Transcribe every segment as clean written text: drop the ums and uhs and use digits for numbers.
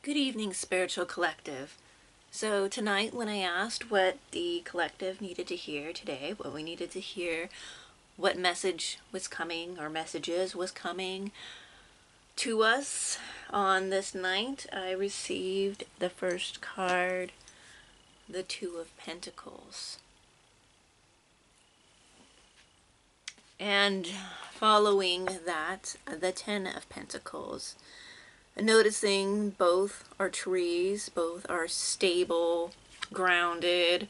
Good evening, Spiritual Collective. So tonight when I asked what the collective needed to hear today, what we needed to hear, what message was coming or messages was coming to us on this night, I received the first card, the Two of Pentacles. And following that, the Ten of Pentacles. Noticing both are trees, both are stable, grounded.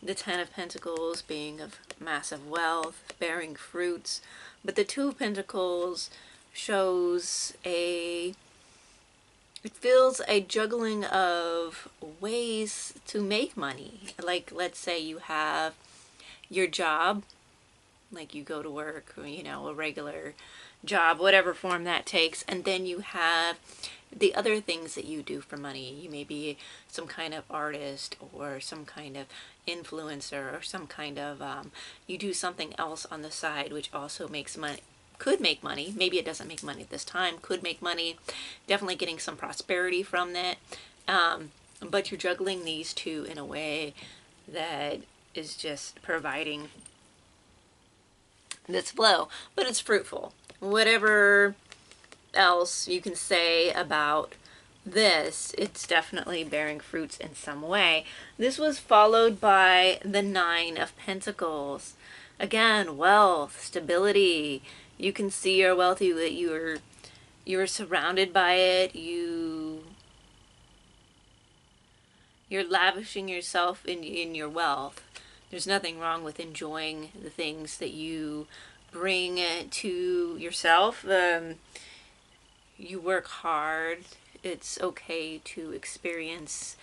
The Ten of Pentacles being of massive wealth, bearing fruits. But the Two of Pentacles shows it feels a juggling of ways to make money. Like, let's say you have your job, like you go to work, a regular job, whatever form that takes, and then you have the other things that you do for money. You may be some kind of artist or some kind of influencer or some kind of you do something else on the side which also makes money, could make money. Maybe it doesn't make money at this time, could make money, definitely getting some prosperity from that, but you're juggling these two in a way that is just providing this flow, but it's fruitful. Whatever else you can say about this, it's definitely bearing fruits in some way. This was followed by the Nine of Pentacles. Again, wealth, stability. You can see you're wealthy, that you're surrounded by it. You're lavishing yourself in your wealth. There's nothing wrong with enjoying the things that you bring to yourself. You work hard. It's okay to experience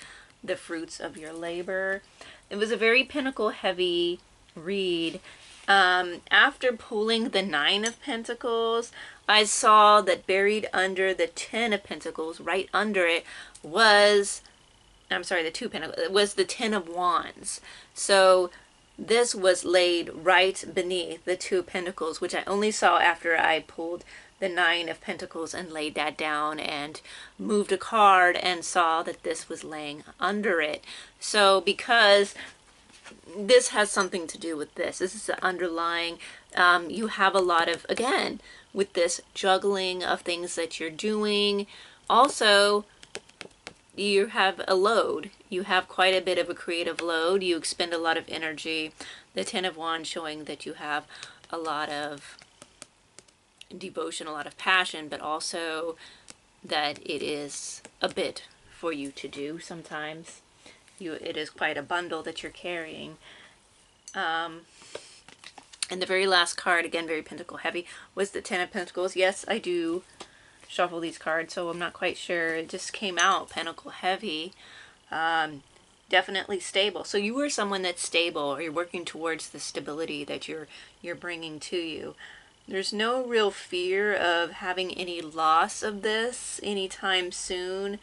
the fruits of your labor. It was a very pentacle heavy read. After pulling the Nine of Pentacles, I saw that buried under the Ten of Pentacles, right under it, was, I'm sorry, the Two of Pentacles, it was the Ten of Wands. So this was laid right beneath the Two of Pentacles, which I only saw after I pulled the Nine of Pentacles and laid that down and moved a card and saw that this was laying under it. So because this has something to do with this is the underlying, you have a lot of, again, with this juggling of things that you're doing. Also, you have a load. You have quite a bit of a creative load. You expend a lot of energy. The Ten of Wands showing that you have a lot of devotion, a lot of passion, but also that it is a bit for you to do sometimes. It is quite a bundle that you're carrying. And the very last card, again, very pentacle heavy, was the Ten of Pentacles. Yes, I do shuffle these cards, so I'm not quite sure. It just came out pentacle heavy. Definitely stable. So you are someone that's stable, or you're working towards the stability that you're bringing to you. There's no real fear of having any loss of this anytime soon,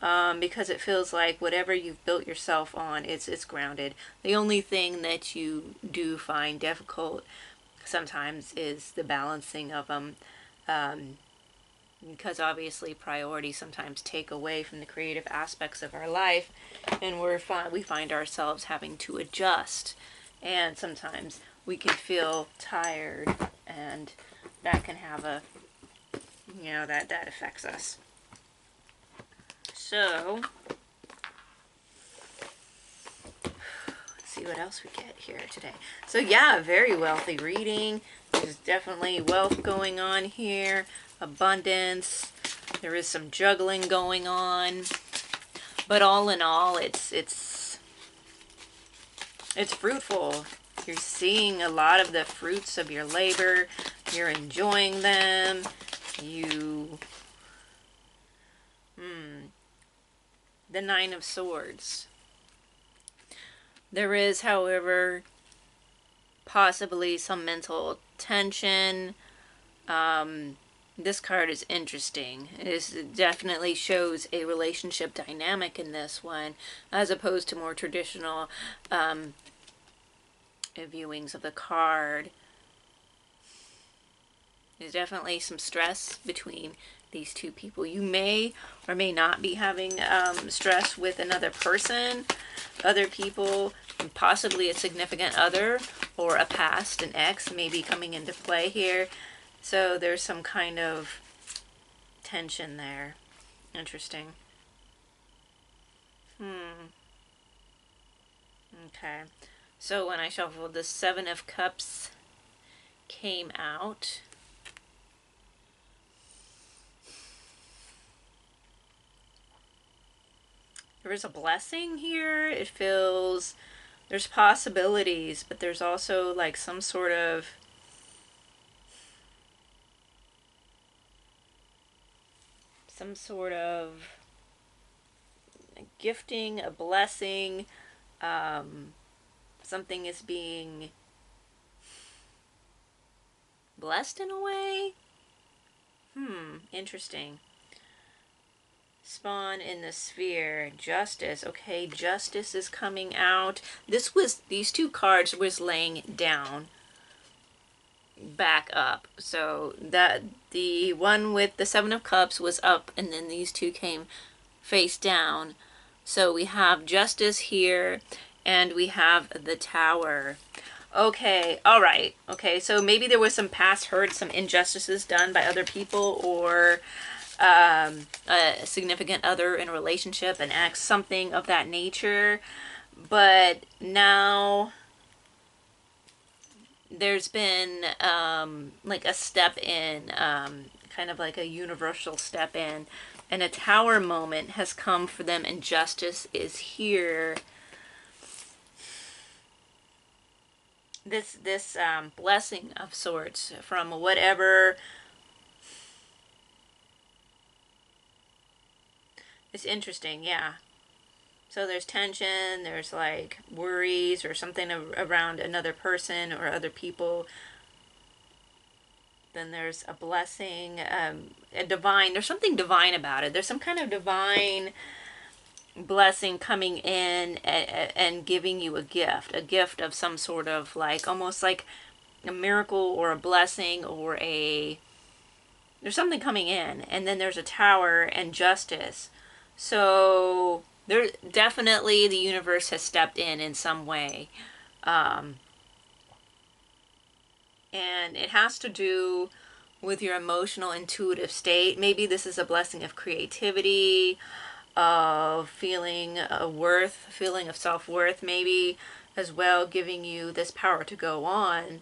because it feels like whatever you've built yourself on, it's grounded. The only thing that you do find difficult sometimes is the balancing of them, because obviously priorities sometimes take away from the creative aspects of our life, and we find ourselves having to adjust, and sometimes we can feel tired, and that can have a, that affects us. So let's see what else we get here today. So yeah, very wealthy reading. There's definitely wealth going on here, abundance. There is some juggling going on, but all in all, it's fruitful. You're seeing a lot of the fruits of your labor. You're enjoying them. The Nine of Swords. There is, however, possibly some mental tension. This card is interesting. It definitely shows a relationship dynamic in this one, as opposed to more traditional viewings of the card. There's definitely some stress between these two people. You may or may not be having stress with another person, other people, possibly a significant other or a past, an ex may be coming into play here. So there's some kind of tension there. Interesting. Okay. So when I shuffled, the Seven of Cups came out. There is a blessing here. It feels there's possibilities, but there's also like some sort of a gifting, a blessing. Something is being blessed in a way. Interesting. Spawn in the sphere. Justice. Okay, justice is coming out. These two cards was laying down, back up. So that the one with the Seven of Cups was up, and then these two came face down. So we have justice here, and we have the Tower. Okay, all right. Okay, so maybe there was some past hurt, some injustices done by other people, or a significant other in a relationship, an ex, something of that nature. But now there's been like a step in, kind of like a universal step in, and a Tower moment has come for them, and justice is here. This blessing of sorts from whatever. It's interesting, yeah. So there's tension, there's like worries or something around another person or other people. Then there's a blessing, a divine, there's something divine about it. There's some kind of divine blessing coming in and giving you a gift of some sort of like, almost like a miracle or a blessing or there's something coming in. And then there's a Tower and justice. So there definitely the universe has stepped in some way. And it has to do with your emotional intuitive state. Maybe this is a blessing of creativity, of feeling worth, feeling of self-worth maybe as well, giving you this power to go on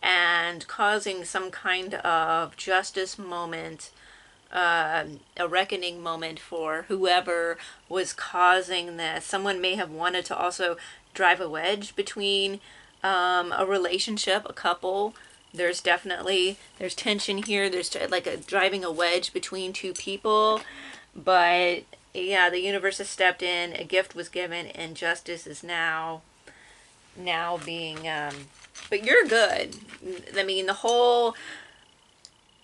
and causing some kind of justice moment, a reckoning moment for whoever was causing this. Someone may have wanted to also drive a wedge between a relationship, a couple. There's tension here. There's like driving a wedge between two people. But yeah, the universe has stepped in, a gift was given, and justice is now being, but you're good. I mean, the whole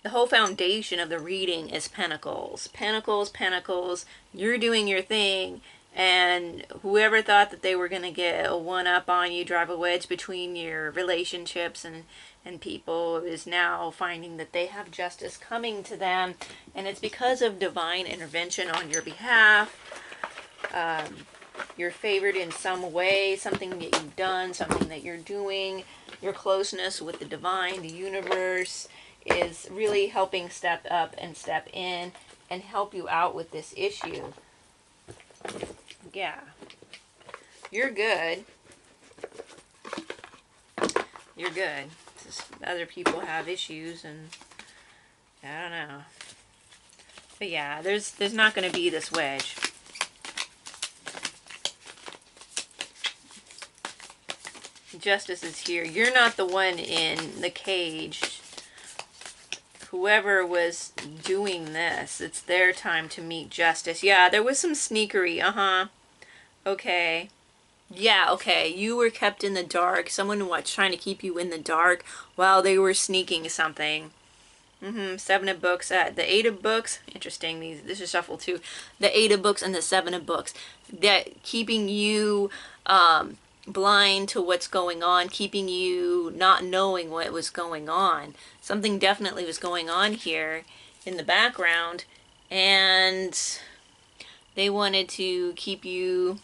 foundation of the reading is pentacles. Pentacles, pentacles. You're doing your thing, and whoever thought that they were going to get a one-up on you, drive a wedge between your relationships and people, is now finding that they have justice coming to them, and it's because of divine intervention on your behalf. You're favored in some way, something that you've done, something that you're doing. Your closeness with the divine, the universe, is really helping step up and step in and help you out with this issue. Yeah. You're good. You're good. Just other people have issues, and I don't know. But yeah, there's not going to be this wedge. Justice is here. You're not the one in the cage. Whoever was doing this, it's their time to meet justice. Yeah, there was some sneakery. Okay. Yeah, okay. You were kept in the dark. Someone was trying to keep you in the dark while they were sneaking something. Seven of Books. The Eight of Books. Interesting. This is shuffle too. The Eight of Books and the Seven of Books. That keeping you blind to what's going on, keeping you not knowing what was going on. Something definitely was going on here in the background, And they wanted to keep you,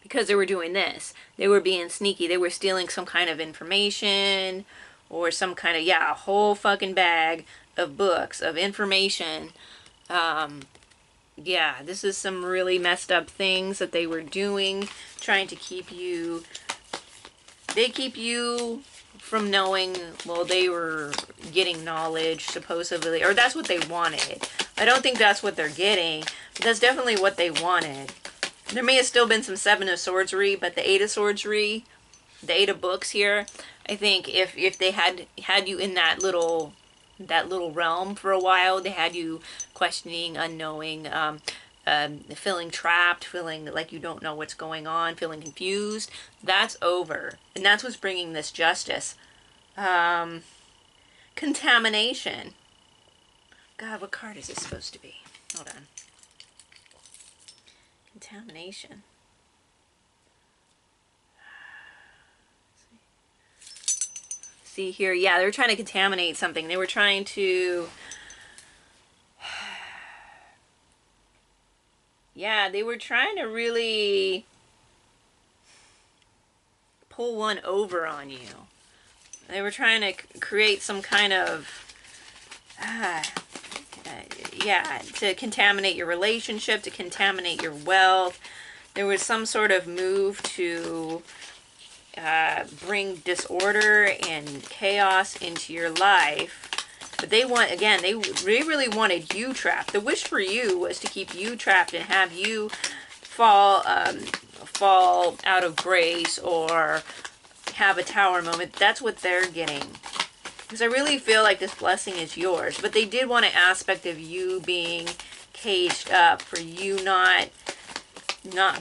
because they were doing this, they were being sneaky. They were stealing some kind of information or some kind of, yeah, a whole fucking bag of books, of information. Yeah, this is some really messed up things that they were doing, trying to keep you, they keep you from knowing, well, they were getting knowledge, supposedly, or that's what they wanted. I don't think that's what they're getting, but that's definitely what they wanted. There may have still been some Seven of Swords-ry, but the Eight of Swords-ry, the Eight of Books here, I think if they had you in that little realm for a while, they had you questioning, unknowing, feeling trapped, feeling like you don't know what's going on, feeling confused, that's over. And that's what's bringing this justice. Contamination. God, what card is this supposed to be? Hold on. Contamination. See here, yeah, they were trying to contaminate something. They were trying to, yeah, they were trying to really pull one over on you. They were trying to create some kind of, yeah, to contaminate your relationship, to contaminate your wealth. There was some sort of move to bring disorder and chaos into your life. But they want, again, they really wanted you trapped. The wish for you was to keep you trapped and have you fall out of grace or have a tower moment. That's what they're getting. Because I really feel like this blessing is yours. But they did want an aspect of you being caged up, for you not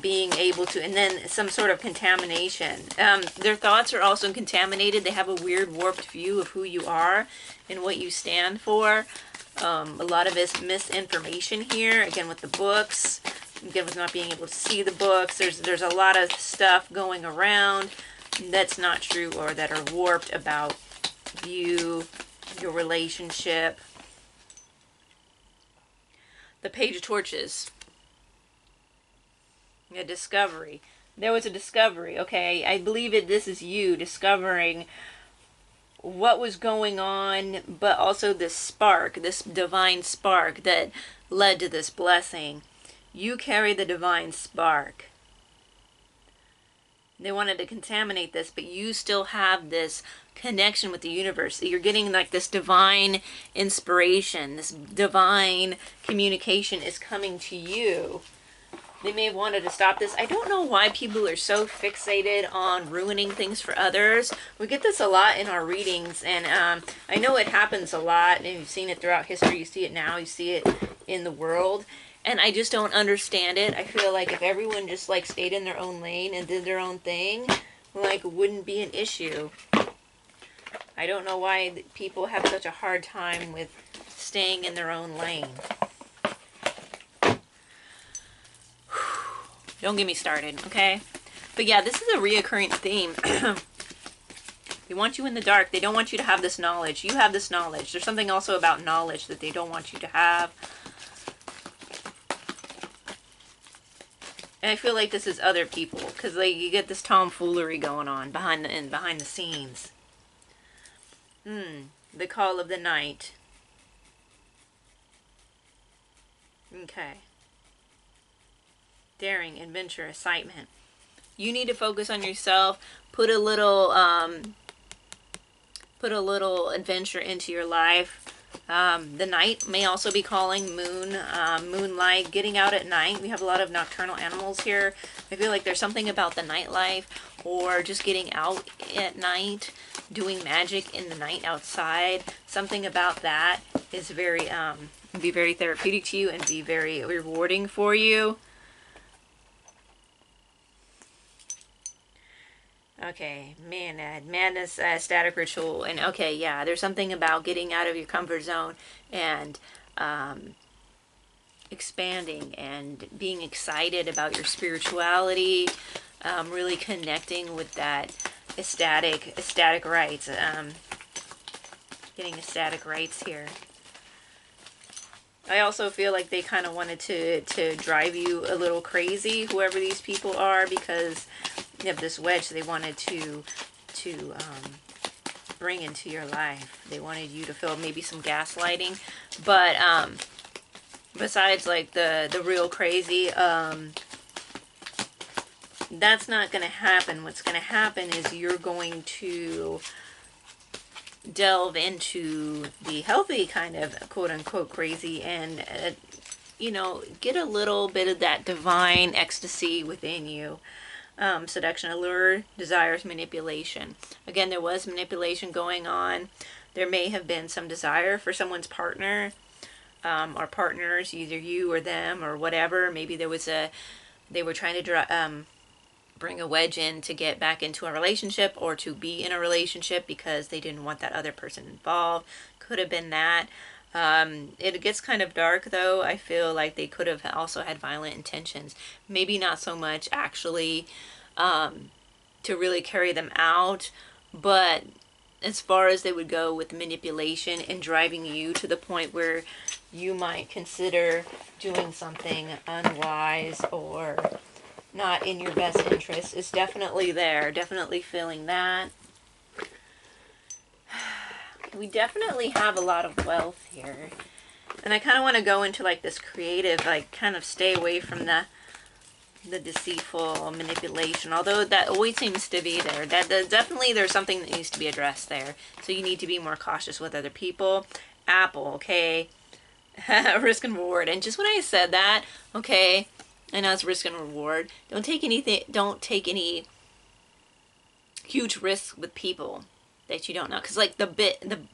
being able to, and then some sort of contamination. Their thoughts are also contaminated. They have a weird warped view of who you are and what you stand for. A lot of it's misinformation here, again with the books, again with not being able to see the books. There's a lot of stuff going around that's not true or that are warped about you, your relationship. The Page of Torches. A discovery. There was a discovery. Okay, I believe this is you discovering what was going on, but also this spark, this divine spark that led to this blessing. You carry the divine spark. They wanted to contaminate this, but you still have this connection with the universe. You're getting like this divine inspiration, this divine communication is coming to you. They may have wanted to stop this. I don't know why people are so fixated on ruining things for others. We get this a lot in our readings, and I know it happens a lot, and you've seen it throughout history. You see it now. You see it in the world, and I just don't understand it. I feel like if everyone just like stayed in their own lane and did their own thing, like it wouldn't be an issue. I don't know why people have such a hard time with staying in their own lane. Don't get me started, okay? But yeah, this is a reoccurring theme. They want you in the dark. They don't want you to have this knowledge. You have this knowledge. There's something also about knowledge that they don't want you to have. And I feel like this is other people, because like you get this tomfoolery going on behind the scenes. The Call of the Night. Okay. Daring, adventure, excitement. You need to focus on yourself. Put a little adventure into your life. The night may also be calling. Moonlight, getting out at night. We have a lot of nocturnal animals here. I feel like there's something about the nightlife, or just getting out at night, doing magic in the night outside. Something about that is very be very therapeutic to you and be very rewarding for you. Okay, madness, static ritual, and okay, yeah, there's something about getting out of your comfort zone and expanding and being excited about your spirituality, really connecting with that ecstatic rites, getting ecstatic rites here. I also feel like they kind of wanted to drive you a little crazy, whoever these people are, because you have this wedge they wanted to bring into your life. They wanted you to feel maybe some gaslighting, but besides like the real crazy, that's not going to happen. What's going to happen is you're going to delve into the healthy kind of quote-unquote crazy and you know, get a little bit of that divine ecstasy within you. Seduction, allure, desires, manipulation. Again, there was manipulation going on. There may have been some desire for someone's partner, or partners, either you or them or whatever. Maybe there was they were trying to bring a wedge in to get back into a relationship or to be in a relationship because they didn't want that other person involved. Could have been that. It gets kind of dark though. I feel like they could have also had violent intentions. Maybe not so much actually to really carry them out, but as far as they would go with manipulation and driving you to the point where you might consider doing something unwise or not in your best interest, is definitely there. Definitely feeling that. We definitely have a lot of wealth here. And I kind of want to go into like this creative, like kind of stay away from the deceitful manipulation, although that always seems to be there. That definitely there's something that needs to be addressed there. So you need to be more cautious with other people. Apple, okay. Risk and reward. And just when I said that, okay, I know it's risk and reward. Don't take any huge risks with people that you don't know. Because like the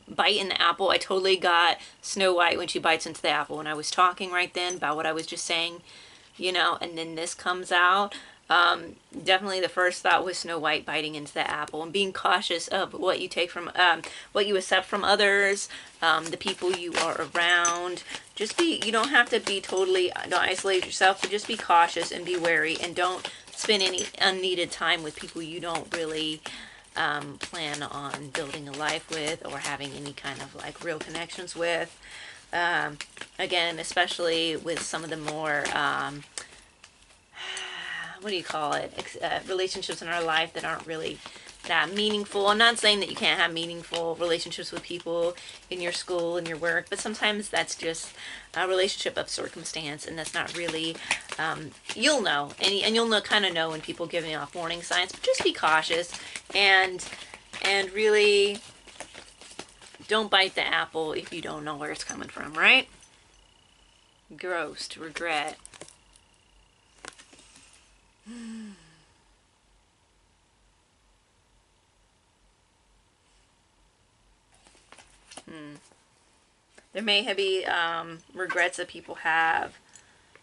bite in the apple, I totally got Snow White when she bites into the apple when I was talking right then about what I was just saying, you know, and then this comes out. Definitely the first thought was Snow White biting into the apple and being cautious of what you take from, what you accept from others, the people you are around. You don't have to be totally, don't isolate yourself, but just be cautious and be wary, and don't spend any unneeded time with people you don't really plan on building a life with or having any kind of like real connections with. Again, especially with some of the more, what do you call it, relationships in our life that aren't really that meaningful. I'm not saying that you can't have meaningful relationships with people in your school and your work, but sometimes that's just a relationship of circumstance, and that's not really, you'll know, and you'll know, kind of know when people giving off warning signs, but just be cautious and really don't bite the apple if you don't know where it's coming from, right? Gross, regret. There may be regrets that people have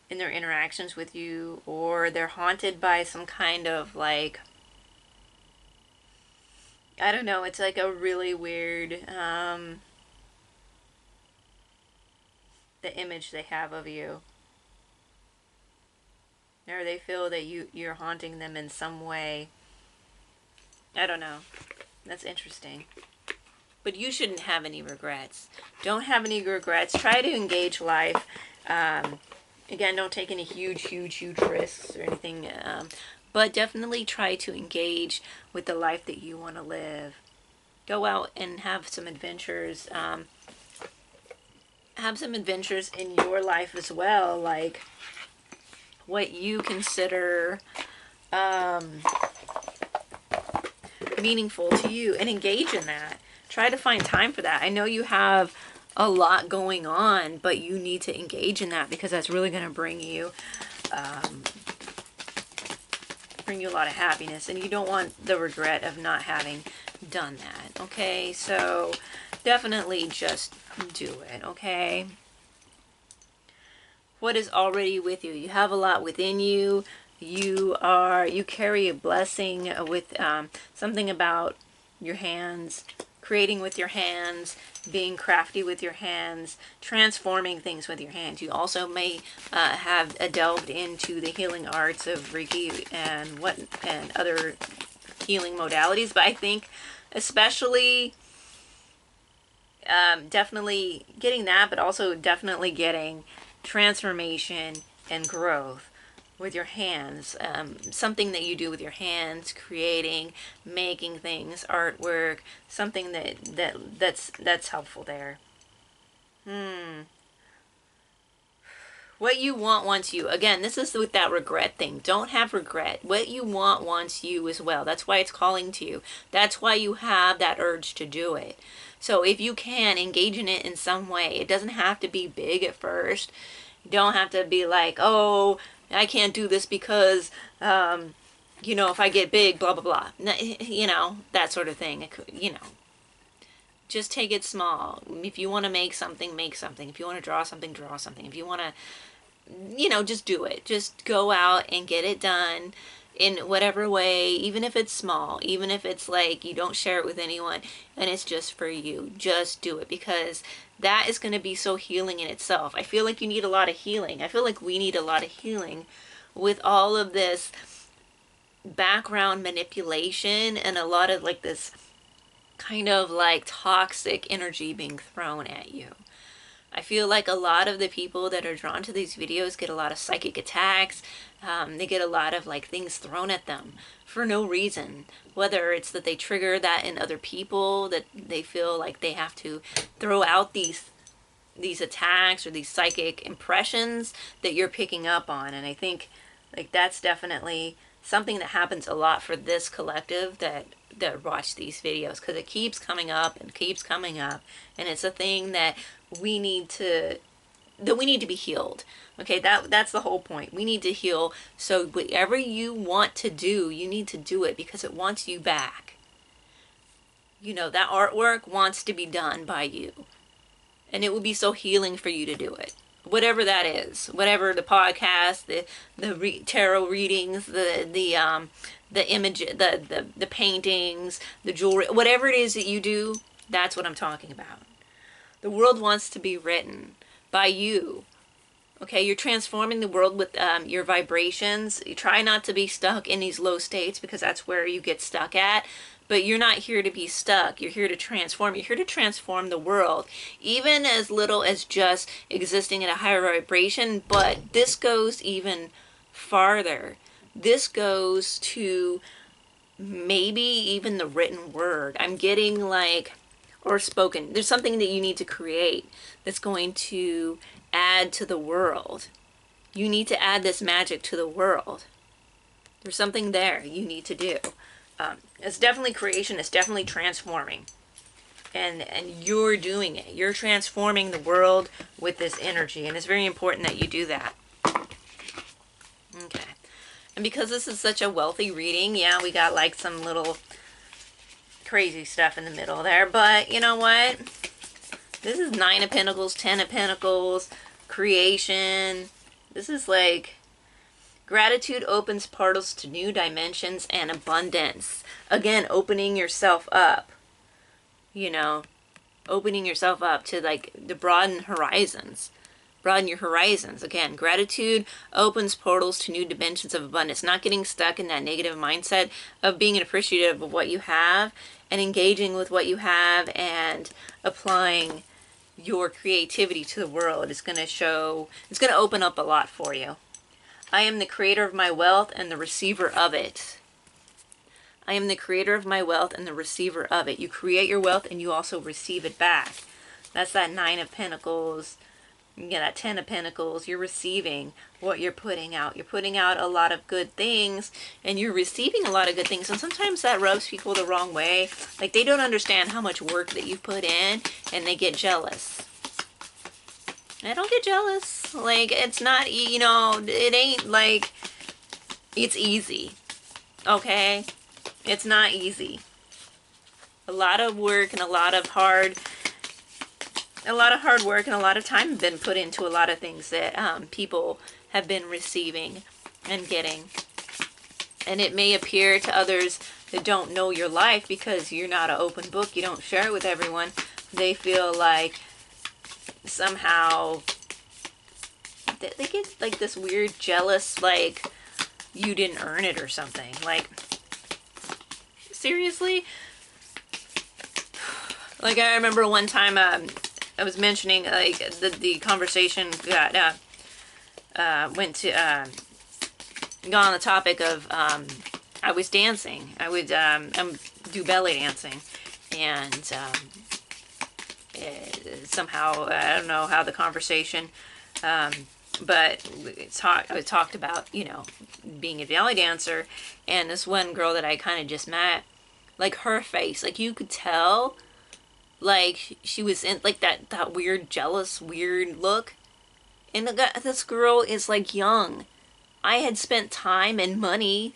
in their interactions with you, or they're haunted by some kind of like, I don't know, it's like a really weird, the image they have of you. Or they feel that you're haunting them in some way. I don't know. That's interesting. But you shouldn't have any regrets. Don't have any regrets. Try to engage life. Again, don't take any huge risks or anything. But definitely try to engage with the life that you want to live. Go out and have some adventures. Have some adventures in your life as well. Like what you consider meaningful to you, and engage in that. Try to find time for that. I know you have a lot going on, but you need to engage in that, because that's really going to bring you a lot of happiness, and you don't want the regret of not having done that. Okay, so definitely just do it. Okay, what is already with you? You have a lot within you. You carry a blessing with something about your hands, creating with your hands, being crafty with your hands, transforming things with your hands. You also may have delved into the healing arts of Reiki and other healing modalities, but I think especially definitely getting that, but also definitely getting transformation and growth with your hands. Something that you do with your hands, creating, making things, artwork, something that's helpful there. What you want wants you. Again, this is with that regret thing. Don't have regret. What you want wants you as well. That's why it's calling to you. That's why you have that urge to do it. So if you can, engage in it in some way. It doesn't have to be big at first. You don't have to be like, oh, I can't do this because, if I get big, blah, blah, blah. That sort of thing. Just take it small. If you want to make something, make something. If you want to draw something, draw something. If you want to, just do it. Just go out and get it done in whatever way, even if it's small, even if it's like you don't share it with anyone and it's just for you. Just do it, because that is going to be so healing in itself. I feel like you need a lot of healing. I feel like we need a lot of healing with all of this background manipulation and a lot of like this kind of like toxic energy being thrown at you. I feel like a lot of the people that are drawn to these videos get a lot of psychic attacks. They get a lot of like things thrown at them for no reason. Whether it's that they trigger that in other people, that they feel like they have to throw out these attacks or these psychic impressions that you're picking up on. And I think like that's definitely something that happens a lot for this collective that watch these videos, because it keeps coming up and keeps coming up, and it's a thing that we need to be healed. Okay, that's the whole point. We need to heal. So whatever you want to do, you need to do it because it wants you back. That artwork wants to be done by you, and it will be so healing for you to do it. Whatever that is, whatever the podcast, the tarot readings, the image, the paintings, the jewelry, whatever it is that you do, that's what I'm talking about. The world wants to be written by you. Okay, you're transforming the world with your vibrations. You try not to be stuck in these low states, because that's where you get stuck at. But you're not here to be stuck. You're here to transform. You're here to transform the world, even as little as just existing at a higher vibration. But this goes even farther. This goes to maybe even the written word. I'm getting like, or spoken. There's something that you need to create that's going to add to the world. You need to add this magic to the world. There's something there you need to do. It's definitely creation. It's definitely transforming. And you're doing it. You're transforming the world with this energy. And it's very important that you do that. Okay. And because this is such a wealthy reading, yeah, we got like some little crazy stuff in the middle there. But you know what? This is 9 of Pentacles, 10 of Pentacles, creation. This is like gratitude opens portals to new dimensions and abundance. Again, opening yourself up. Opening yourself up to like the broaden horizons. Broaden your horizons. Again, gratitude opens portals to new dimensions of abundance. Not getting stuck in that negative mindset of being appreciative of what you have and engaging with what you have and applying your creativity to the world. It's going to open up a lot for you. I am the creator of my wealth and the receiver of it. I am the creator of my wealth and the receiver of it. You create your wealth and you also receive it back. That's that 9 of Pentacles. You get that 10 of Pentacles. You're receiving what you're putting out. You're putting out a lot of good things and you're receiving a lot of good things. And sometimes that rubs people the wrong way. Like they don't understand how much work that you've put in and they get jealous. I don't get jealous. Like, it's not, it ain't like it's easy. Okay? It's not easy. A lot of work and a lot of hard work and a lot of time have been put into a lot of things that people have been receiving and getting. And it may appear to others that don't know your life because you're not an open book. You don't share it with everyone. They feel like somehow they get like this weird jealous, like you didn't earn it or something. Like, seriously? Like I remember one time I was mentioning like the conversation got went to got on the topic of I was dancing. I would do belly dancing, and somehow I don't know how the conversation, but I talked about, you know, being a belly dancer, and this one girl that I kind of just met, like her face, like you could tell, like she was in like that weird jealous weird look, and this girl is like young. I had spent time and money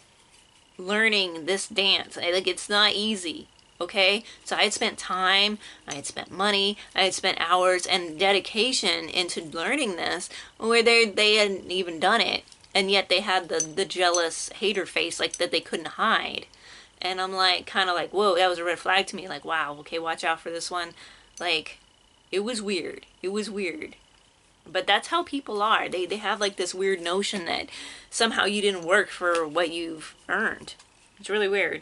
learning this dance. Like it's not easy. Okay, so I had spent time, I had spent money, I had spent hours and dedication into learning this, where they hadn't even done it, and yet they had the jealous hater face like that they couldn't hide. And I'm like, kind of like, whoa, that was a red flag to me. Like, wow, okay, watch out for this one. Like, it was weird. It was weird. But that's how people are. They have like this weird notion that somehow you didn't work for what you've earned. It's really weird.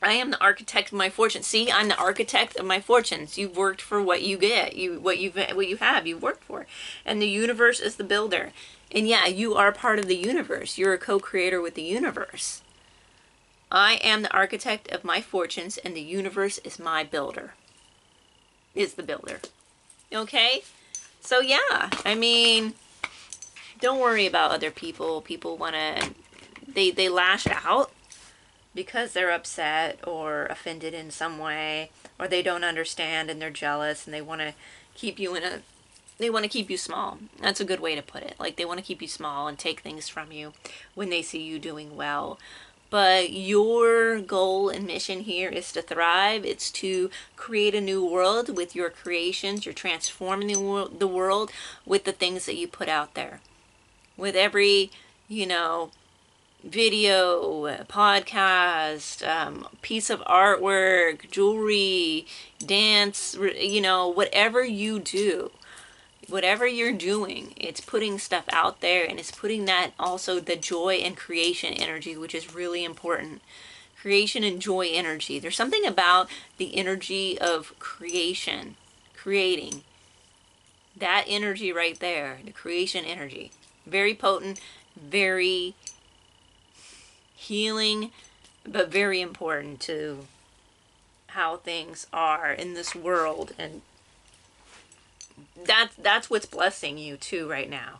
I am the architect of my fortune. See, I'm the architect of my fortunes. You've worked for what you get. What you have, you've worked for. And the universe is the builder. And yeah, you are part of the universe. You're a co-creator with the universe. I am the architect of my fortunes, and the universe is my builder. Is the builder. Okay? So yeah, I mean, don't worry about other people. People want to, they lash out because they're upset or offended in some way, or they don't understand and they're jealous and they want to keep you they want to keep you small. That's a good way to put it. Like they want to keep you small and take things from you when they see you doing well. But your goal and mission here is to thrive. It's to create a new world with your creations. You're transforming the world with the things that you put out there. With every, you know, video, podcast, piece of artwork, jewelry, dance, you know, whatever you do, whatever you're doing, it's putting stuff out there, and it's putting that also the joy and creation energy, which is really important. Creation and joy energy. There's something about the energy of creation, creating. That energy right there, the creation energy. Very potent, very healing, but very important to how things are in this world. And that's what's blessing you too right now.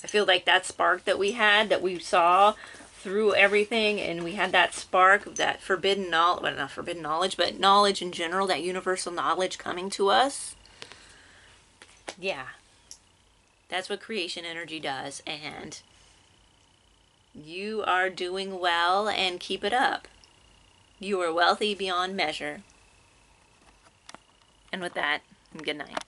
I feel like that spark that we had, that we saw through everything, and we had that spark of that forbidden knowledge, well, not forbidden knowledge, but knowledge in general, that universal knowledge coming to us. Yeah, that's what creation energy does, and you are doing well, and keep it up. You are wealthy beyond measure. And with that, good night.